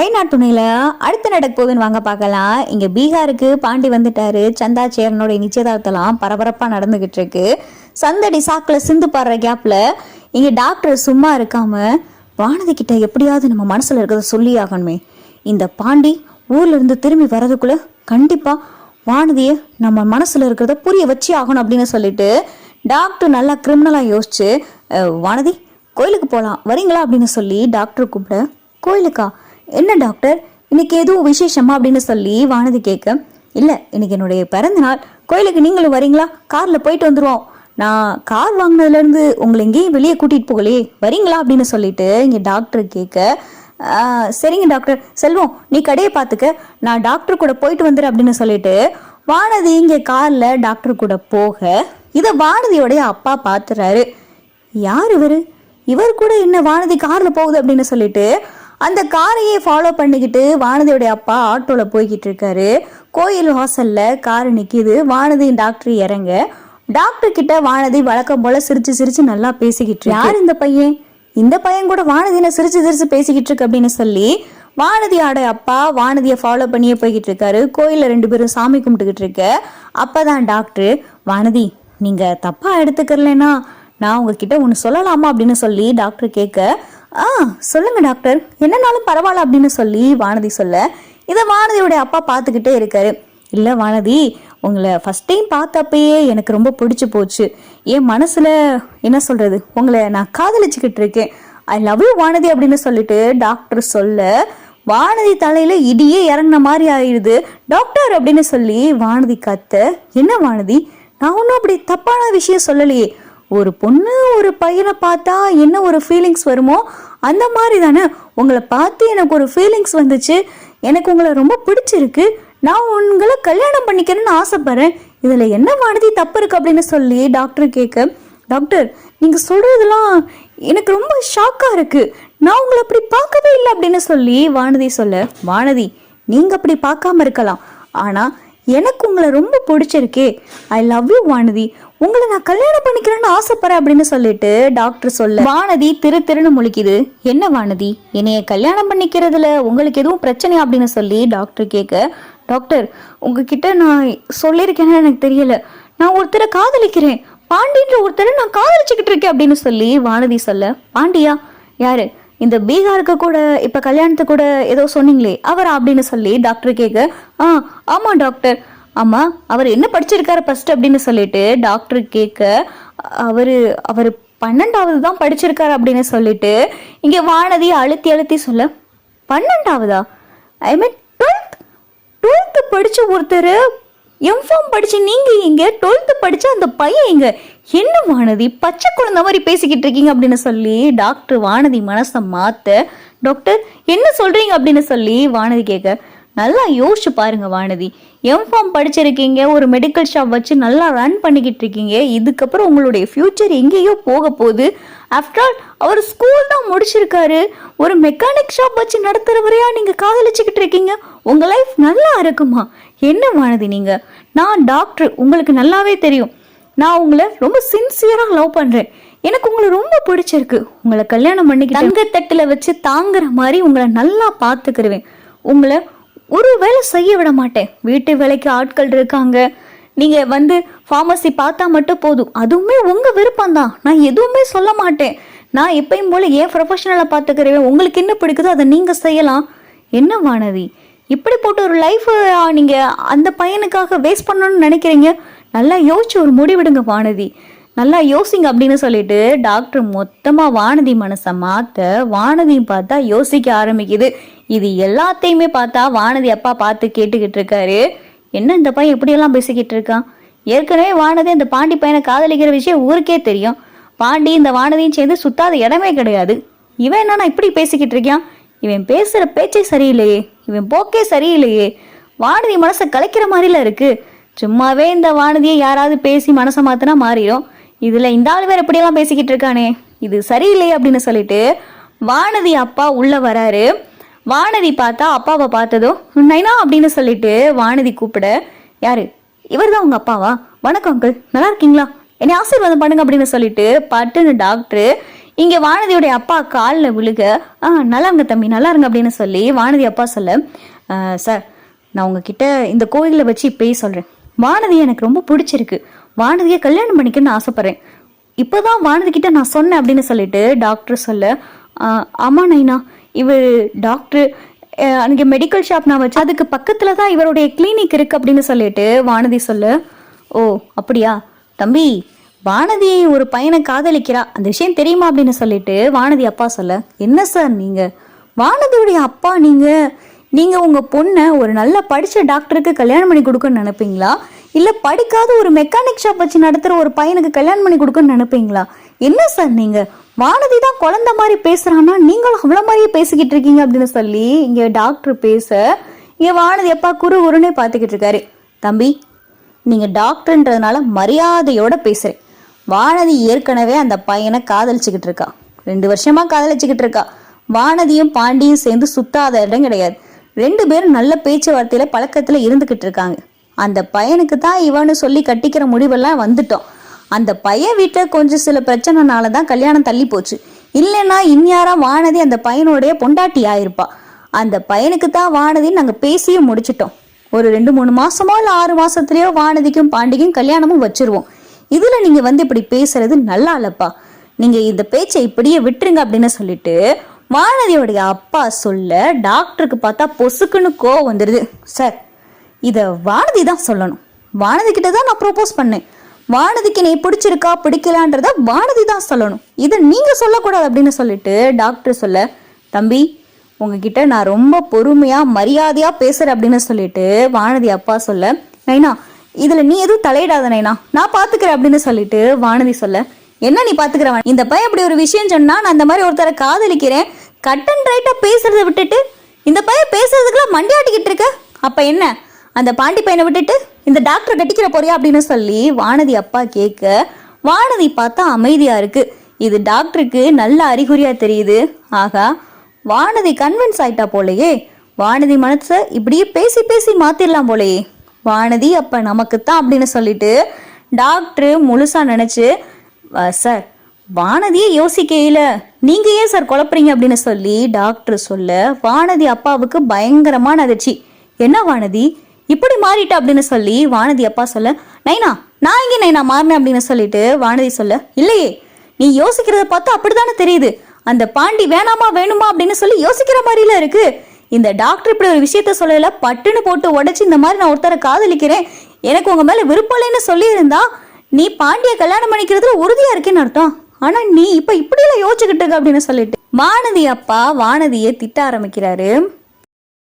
ஐநா துணையில அடுத்து நடக்க போகுதுன்னு வாங்க பார்க்கலாம். இங்க பீகாருக்கு பாண்டி வந்துட்டாரு. சந்தா சேரனோட நிச்சயதார்த்தம்லாம் பரபரப்பா நடந்துகிட்டு இருக்கு. சந்தடி சாக்குல சிந்து பாடுற கேப்ல இங்க டாக்டர் சும்மா இருக்காம வானதி கிட்ட எப்படியாவது நம்ம மனசுல இருக்கிறத சொல்லி ஆகணுமே. இந்த பாண்டி ஊர்ல இருந்து திரும்பி வர்றதுக்குள்ள கண்டிப்பா வானதிய நம்ம மனசுல இருக்கிறத புரிய வச்சு ஆகணும் அப்படின்னு சொல்லிட்டு டாக்டர் நல்லா கிரிமினலா யோசிச்சு, வானதி கோயிலுக்கு போகலாம் வரீங்களா அப்படின்னு சொல்லி டாக்டர் கூப்பிட, கோயிலுக்கா? என்ன டாக்டர் இன்னைக்கு எதுவும் விசேஷமா அப்படின்னு சொல்லி வானதி கேட்க, இல்லை இன்னைக்கு என்னுடைய பிறந்த நாள், கோயிலுக்கு நீங்களும் வரீங்களா? கார்ல போயிட்டு வந்துருவோம். நான் கார் வாங்கினதுலேருந்து உங்களை எங்கேயும் வெளியே கூட்டிகிட்டு போகலையே, வரீங்களா அப்படின்னு சொல்லிட்டு இங்கே டாக்டர் கேட்க, சரிங்க டாக்டர் செல்வம் நீ கடையை பார்த்துக்க, நான் டாக்டர் கூட போயிட்டு வந்துடுறேன் அப்படின்னு சொல்லிட்டு வானதி இங்கே காரில் டாக்டர் கூட போக இதை வானதியோடைய அப்பா பார்த்துறாரு. யார் இவர் கூட என்ன வானதி காரில் போகுது அப்படின்னு சொல்லிட்டு அந்த காரையே ஃபாலோ பண்ணிக்கிட்டு வானதியோடைய அப்பா ஆட்டோவில் போய்கிட்டு இருக்காரு. கோயில் வாசல்ல கார் நிற்கிது. வானதி டாக்டர் இறங்க டாக்டர் கிட்ட வானதி வழக்கம் போல சிரிச்சு சிரிச்சு நல்லா பேசிக்கிட்டு, யார் இந்த பையன்? இந்த பையன் கூட வானதியை சிரிச்சு சிரிச்சு பேசிக்கிட்டு இருக்கு அப்படின்னு சொல்லி வானதியோட அப்பா வானதியை ஃபாலோ பண்ணியே போய்கிட்டு இருக்காரு. கோயிலில் 2 பேரும் சாமி கும்பிட்டுக்கிட்டு இருக்க அப்பதான் டாக்டர், வானதி நீங்க தப்பா எடுத்துக்கலன்னா நான் உங்ககிட்ட ஒன்று சொல்லலாமா அப்படின்னு சொல்லி டாக்டர் கேட்க, சொல்லுங்க டாக்டர், என்னன்னாலும் பரவாயில்ல அப்படின்னு சொல்லி வானதி சொல்ல இதை வானதியோடைய அப்பா பார்த்துக்கிட்டே இருக்காரு. இல்லை வானதி, உங்களை ஃபர்ஸ்ட் டைம் பார்த்தப்பயே எனக்கு ரொம்ப பிடிச்சி போச்சு. என் மனசுல என்ன சொல்றது, உங்களை நான் காதலிச்சுக்கிட்டு இருக்கேன். ஐ லவ் யூ வானதி அப்படின்னு சொல்லிட்டு டாக்டர் சொல்ல வானதி தலையில இடியே இறங்கின மாதிரி ஆயிடுது. டாக்டர் அப்படின்னு சொல்லி வானதி கத்த, என்ன வானதி, நான் ஒன்றும் அப்படி தப்பான விஷயம் சொல்லலையே. ஒரு பொண்ணு ஒரு பையனை பார்த்தா என்ன ஒரு ஃபீலிங்ஸ் வருமோ அந்த மாதிரி தானே உங்களை பார்த்து எனக்கு ஒரு ஃபீலிங்ஸ் வந்துச்சு. எனக்கு உங்களை ரொம்ப பிடிச்சிருக்கு. நான் உங்களை கல்யாணம் பண்ணிக்கிறேன்னு ஆசைப்படுறேன். இதில் என்ன வானதி தப்பு இருக்கு அப்படின்னு சொல்லி டாக்டர் கேட்க, டாக்டர் நீங்கள் சொல்கிறதெல்லாம் எனக்கு ரொம்ப ஷாக்காக இருக்குது. நான் உங்களை அப்படி பார்க்கவே இல்லை அப்படின்னு சொல்லி வானதி சொல்ல, வானதி நீங்கள் அப்படி பார்க்காம இருக்கலாம், ஆனால் எனக்கு உங்களை ரொம்ப பிடிச்சிருக்கே. ஐ லவ் யூ வானதி, உங்களை நான் கல்யாணம் பண்ணிக்கிறேன்னு ஆசைப்படுறேன் அப்படின்னு சொல்லிட்டு டாக்டர் சொல்ல வானதி திருன்னு முழிக்குது. என்ன வானதி, என்னைய கல்யாணம் பண்ணிக்கிறதுல உங்களுக்கு எதுவும் பிரச்சனையா அப்படின்னு சொல்லி டாக்டர் கேட்க, டாக்டர் உங்ககிட்ட நான் சொல்லியிருக்கேன்னு எனக்கு தெரியல, நான் ஒருத்தரை காதலிக்கிறேன், பாண்டின்ற ஒருத்தரை நான் காதலிச்சுக்கிட்டு இருக்கேன் அப்படின்னு சொல்லி வானதி சொல்ல, பாண்டியா யாரு, இந்த பீகாருக்கு கூட இப்ப கல்யாணத்துக்கு கூட ஏதோ சொன்னீங்களே அவரா அப்படின்னு சொல்லி டாக்டர் கேட்க, ஆமா டாக்டர், ஆமா அவர் என்ன படிச்சிருக்காரு ஃபர்ஸ்ட் அப்படின்னு சொல்லிட்டு டாக்டர் கேட்க, அவரு 12வது தான் படிச்சிருக்காரு அப்படின்னு சொல்லிட்டு இங்க வானதி அழுத்தி சொல்ல, 12வதா? ஐ மீன் 12th படிச்ச ஒருத்தர் எம்ஃபார்ம் படிச்சு நீங்க இங்க 12th படிச்ச அந்த பையன் இங்க என்ன வானதி பச்சை குழந்தை மாதிரி பேசிக்கிட்டு இருக்கீங்க அப்படின்னு சொல்லி டாக்டர் வானதி மனசை மாத்த, டாக்டர் என்ன சொல்றீங்க அப்படின்னு சொல்லி வானதி கேட்க, நல்லா யோசிச்சு பாருங்க வானதி, எம்ஃபார்ம் படிச்சிருக்கீங்க, ஒரு மெடிக்கல் ஷாப் வச்சு நல்லா ரன் பண்ணிக்கிட்டு இருக்கீங்க, இதுக்கப்புறம் உங்களுடைய ஃபியூச்சர் எங்கேயோ போக போகுது. ஆஃப்டர் ஆல் அவர் ஸ்கூல் தான் முடிச்சிருக்காரு, ஒரு மெக்கானிக் ஷாப் வச்சு நடத்துறவரையா நீங்க காதலிச்சுக்கிட்டு இருக்கீங்க, உங்க லைஃப் நல்லா இருக்குமா? என்ன வானதி நீங்க, நான் டாக்டர், உங்களுக்கு நல்லாவே தெரியும், நான் உங்களை ரொம்ப சின்சியரா லவ் பண்றேன், எனக்கு உங்களை ரொம்ப பிடிச்சிருக்கு, உங்களை கல்யாணம் பண்ணிக்கிட்டு தங்கத்தட்டுல வச்சு தாங்குற மாதிரி உங்களை நல்லா பார்த்துக்கிருவேன், உங்களை ஒரு வேலை செய்ய விட மாட்டேன், வீட்டு வேலைக்கு ஆட்கள் இருக்காங்க, நீங்க வந்து ஃபார்மசி பார்த்தா மட்டும் போதும், அதுவுமே உங்க விருப்பம் தான், நான் எதுவுமே சொல்ல மாட்டேன், நான் எப்பயும் போல ஏன் ப்ரொஃபஷனலை பார்த்துக்கிறேன், உங்களுக்கு என்ன பிடிக்குதோ அதை நீங்க செய்யலாம். என்ன வானதி, இப்படி போட்டு ஒரு லைஃப் நீங்க அந்த பையனுக்காக வேஸ்ட் பண்ணணும்னு நினைக்கிறீங்க? நல்லா யோசிச்சு ஒரு முடிவிடுங்க வானதி, நல்லா யோசிங்க அப்படின்னு சொல்லிட்டு டாக்டர் மொத்தமா வானதி மனசை மாத்த வானதி பார்த்தா யோசிக்க ஆரம்பிக்குது. இது எல்லாத்தையுமே பார்த்தா வானதி அப்பா பார்த்து கேட்டுக்கிட்டு இருக்காரு. என்ன இந்த பையன் எப்படியெல்லாம் பேசிக்கிட்டு இருக்கான்? ஏற்கனவே வானதி அந்த பாண்டி பையனை காதலிக்கிற விஷயம் ஊருக்கே தெரியும். பாண்டி இந்த வானதியும் சேர்ந்து சுத்தாத இடமே கிடையாது. இவன் என்னன்னா இப்படி பேசிக்கிட்டு இருக்கான்? இவன் பேசுற பேச்சே சரியில்லையே, இவன் போக்கே சரியில்லையே, வானதி மனசை கலைக்கிற மாதிரில இருக்கு. சும்மாவே இந்த வானதியை யாராவது பேசி மனசை மாத்தினா மாறிடும், இதுல இந்த ஆள் வேற எப்படியெல்லாம் பேசிக்கிட்டு இருக்கானே, இது சரியில்லையே அப்படின்னு சொல்லிட்டு வானதி அப்பா உள்ள வராரு. வானதி பார்த்தா அப்பாவை பார்த்ததும் நைனா அப்படின்னு சொல்லிட்டு வானதி கூப்பிட, யாரு, இவர் தான் உங்க அப்பாவா? வணக்கம் அங்கிள், நல்லா இருக்கீங்களா, என்னை ஆசீர்வாதம் பண்ணுங்க அப்படின்னு சொல்லிட்டு பட்டுன்னு டாக்டர் இங்க வானதியுடைய அப்பா காலில் விழுக நல்லா இருங்க தம்பி, நல்லா இருங்க அப்படின்னு சொல்லி வானதி அப்பா சொல்ல, சார் நான் உங்ககிட்ட இந்த கோயிலில் வச்சு இப்பயே சொல்றேன், வானதி எனக்கு ரொம்ப பிடிச்சிருக்கு, வானதியை கல்யாணம் பண்ணிக்கணும்னு ஆசைப்படுறேன், இப்போதான் வானதி கிட்ட நான் சொன்னேன் அப்படின்னு சொல்லிட்டு டாக்டர் சொல்ல, ஆமா நைனா, இவர் டாக்டர் அன்றைக்கி மெடிக்கல் ஷாப் நான் வச்சு அதுக்கு பக்கத்தில் தான் இவருடைய கிளினிக் இருக்கு அப்படின்னு சொல்லிட்டு வானதி சொல்ல, ஓ அப்படியா தம்பி, வானதி ஒரு பையனை காதலிக்கிறா, அந்த விஷயம் தெரியுமா அப்படின்னு சொல்லிட்டு வானதி அப்பா சொல்ல, என்ன சார் நீங்கள் வானதியுடைய அப்பா, நீங்கள் உங்கள் பொண்ணை ஒரு நல்ல படித்த டாக்டருக்கு கல்யாணம் பண்ணி கொடுக்கணும்னு நினைப்பீங்களா, இல்லை படிக்காத ஒரு மெக்கானிக் ஷாப் வச்சு நடத்துகிற ஒரு பையனுக்கு கல்யாணம் பண்ணி கொடுக்கணும்னு நினைப்பீங்களா? என்ன சார் நீங்கள், வானதி தான் குழந்தை மாதிரி பேசுகிறான்னா நீங்களும் அவ்வளோ மாதிரியே பேசிக்கிட்டு இருக்கீங்க அப்படின்னு சொல்லி இங்கே டாக்டர் பேச, இங்கே வானதி அப்பா குறுகுறுன்னே பார்த்துக்கிட்டு இருக்காரு. தம்பி, நீங்கள் டாக்டர்ன்றதுனால மரியாதையோடு பேசுகிறேன், வானதி ஏற்கனவே அந்த பையனை காதலிச்சுக்கிட்டு இருக்கா, 2 வருஷமாக காதலிச்சுக்கிட்டு இருக்கா, வானதியும் பாண்டியும் சேர்ந்து சுத்தாத இடம் கிடையாது, 2 பேரும் நல்ல பேச்சுவார்த்தையில் பழக்கத்தில் இருந்துக்கிட்டு இருக்காங்க, அந்த பையனுக்கு தான் இவனு சொல்லி கட்டிக்கிற முடிவெல்லாம் வந்துட்டோம், அந்த பையன் வீட்டில் கொஞ்சம் சில பிரச்சனைனால தான் கல்யாணம் தள்ளி போச்சு, இல்லைன்னா இன்யாரா வானதி அந்த பையனுடைய பொண்டாட்டி ஆயிருப்பா, அந்த பையனுக்கு தான் வானதின்னு நாங்கள் பேசியும் முடிச்சிட்டோம், ஒரு 2-3 மாசமோ இல்லை 6 மாசத்துலயோ வானதிக்கும் பாண்டிக்கும் கல்யாணமும் வச்சிருவோம், இதில் நீங்கள் வந்து இப்படி பேசுறது நல்லா இல்லப்பா, நீங்கள் இந்த பேச்சை இப்படியே விட்டுருங்க அப்படின்னு சொல்லிட்டு வானதியோடைய அப்பா சொல்ல, டாக்டருக்கு பார்த்தா பொசுக்குன்னு கோவம் வந்துடுது. சார், இதை வானதி தான் சொல்லணும், வானதி கிட்ட தான் நான் ப்ரோபோஸ் பண்ணேன், வானதிக்கு நீ பிடிச்சிருக்கா பிடிக்கலான்றத வானதி தான் சொல்லணும், இதை நீங்கள் சொல்லக்கூடாது அப்படின்னு சொல்லிட்டு டாக்டர் சொல்ல, தம்பி உங்ககிட்ட நான் ரொம்ப பொறுமையாக மரியாதையாக பேசுகிறேன் அப்படின்னு சொல்லிட்டு வானதி அப்பா சொல்ல, நைனா இதில் நீ எதுவும் தலையிடாத நைனா, நான் பார்த்துக்கிறேன் அப்படின்னு சொல்லிட்டு வானதி சொல்ல, என்ன நீ பார்த்துக்கிறவன், இந்த பையன் அப்படி ஒரு விஷயம் சொன்னா நான் அந்த மாதிரி ஒருத்தரை காதலிக்கிறேன், கட் அண்ட் ரைட்டாக பேசுறதை விட்டுட்டு இந்த பையன் பேசுறதுக்குலாம் மண்டியாட்டிக்கிட்டு இருக்க, அப்போ என்ன அந்த பாண்டி பையனை விட்டுட்டு இந்த டாக்டரை கட்டிக்கிற போறியா அப்படின்னு சொல்லி வானதி அப்பா கேட்க, வானதி பார்த்தா அமைதியாக இருக்கு, இது டாக்டருக்கு நல்ல அறிகுறியாக தெரியுது, ஆகா வானதி கன்வின்ஸ் ஆயிட்டா போலையே, வானதி மனசை இப்படியே பேசி பேசி மாத்திரலாம் போலையே, வானதி அப்போ நமக்குத்தான் அப்படின்னு சொல்லிட்டு டாக்டர் முழுசாக நினச்சி, சார் வானதியே யோசிக்கையில நீங்க ஏன் சார் குழப்புறீங்க அப்படின்னு சொல்லி டாக்டர் சொல்ல, வானதி அப்பாவுக்கு பயங்கரமான அதிர்ச்சி, என்ன வானதி இப்படி மாறிட்டா அப்படின்னு சொல்லி வானதி அப்பா சொல்ல, நைனா நான் இங்கே நைனா மாறினேன் அப்படின்னு சொல்லிட்டு வானதி சொல்ல, இல்லையே நீ யோசிக்கிறத பார்த்தா அப்படித்தானே தெரியுது, அந்த பாண்டி வேணாமா வேணுமா அப்படின்னு சொல்லி யோசிக்கிற மாதிரில இருக்கு, இந்த டாக்டர் இப்படி ஒரு விஷயத்த சொல்லல, பட்டுன்னு போட்டு உடைச்சு இந்த மாதிரி நான் ஒருத்தரை காதலிக்கிறேன், எனக்கு உங்க மேல விருப்பம் இல்லைன்னு சொல்லியிருந்தா நீ பாண்டிய கல்யாணம் பண்ணிக்கிறதுல உறுதியா இருக்கேன்னு அர்த்தம், ஆனா நீ இப்ப இப்படி எல்லாம் யோசிச்சுக்கிட்டு இருக்க அப்படின்னு சொல்லிட்டு வானதி அப்பா வானதியை திட்ட ஆரம்பிக்கிறாரு.